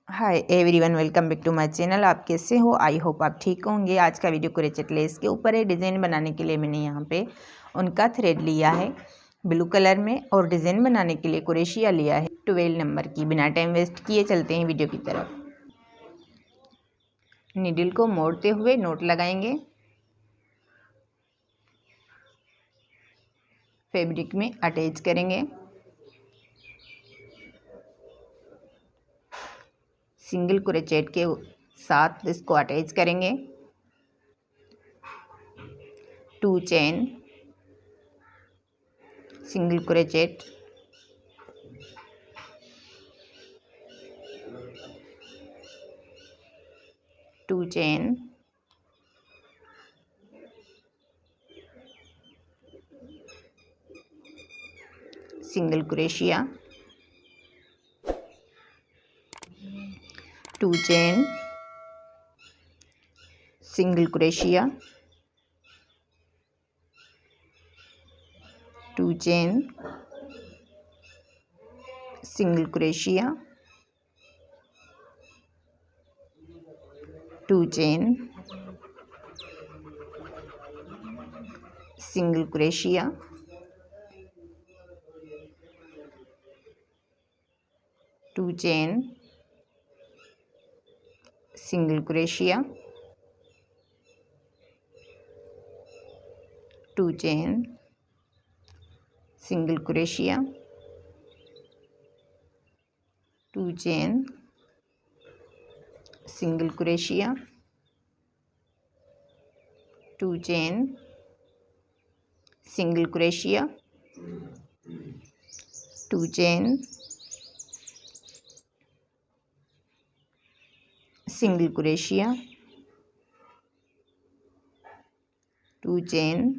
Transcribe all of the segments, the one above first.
Hi everyone, welcome back to my channel. आप कैसे हो? आई होप आप ठीक होंगे। आज का वीडियो क्रोचेट लेस के ऊपर है। डिज़ाइन बनाने के लिए मैंने यहाँ पे उनका थ्रेड लिया है ब्लू कलर में और डिज़ाइन बनाने के लिए क्रोशिया लिया है 12 नंबर की। बिना टाइम वेस्ट किए चलते हैं वीडियो की तरफ। नीडल को मोड़ते हुए नोट लगाएंगे, फैब्रिक में अटैच करेंगे, सिंगल क्रोचेट के साथ इसको अटैच करेंगे। 2 chain, single crochet, to chain, single crochet, 2 chain, single crochet, 2 chain, single crochet, 2 chain, single crochet, 2 chain, single crochet, 2 chain, single crochet, 2 chain, single crochet, 2 chain, single crochet, 2 chain, single crochet, 2 chain,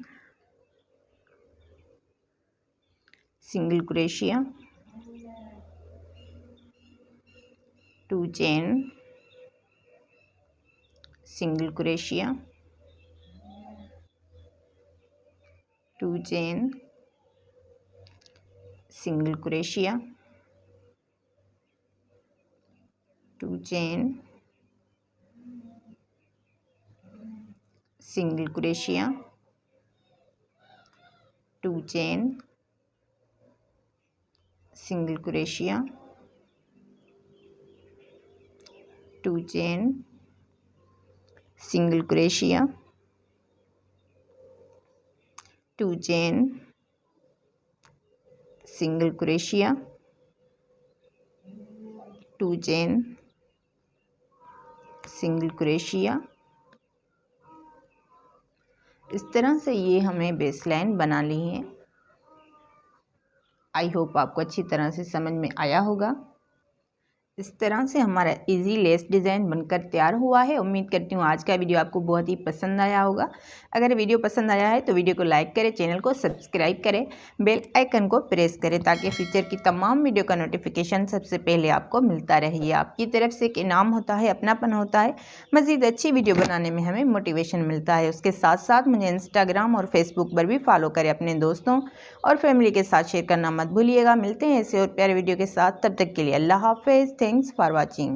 single crochet, 2 chain, single crochet, 2 chain, single crochet, 2 chain, single crochet, 2 chain, single crochet, 2 chain, single crochet, 2 chain, single crochet, 2 chain, single crochet. इस तरह से ये हमें base line बना ली है। I hope आपको अच्छी तरह से समझ में आया होगा। इस तरह से हमारा इजी लेस डिज़ाइन बनकर तैयार हुआ है। उम्मीद करती हूँ आज का वीडियो आपको बहुत ही पसंद आया होगा। अगर वीडियो पसंद आया है तो वीडियो को लाइक करें, चैनल को सब्सक्राइब करें, बेल आइकन को प्रेस करें ताकि फ्यूचर की तमाम वीडियो का नोटिफिकेशन सबसे पहले आपको मिलता रहे। ये आपकी तरफ से एक इनाम होता है, अपनापन होता है। मज़ीद अच्छी वीडियो बनाने में हमें मोटिवेशन मिलता है। उसके साथ साथ मुझे इंस्टाग्राम और फेसबुक पर भी फॉलो करें। अपने दोस्तों और फैमिली के साथ शेयर करना मत भूलिएगा। मिलते हैं ऐसे और प्यारे वीडियो के साथ। तब तक के लिए अल्लाह हाफिज़। Thanks for watching.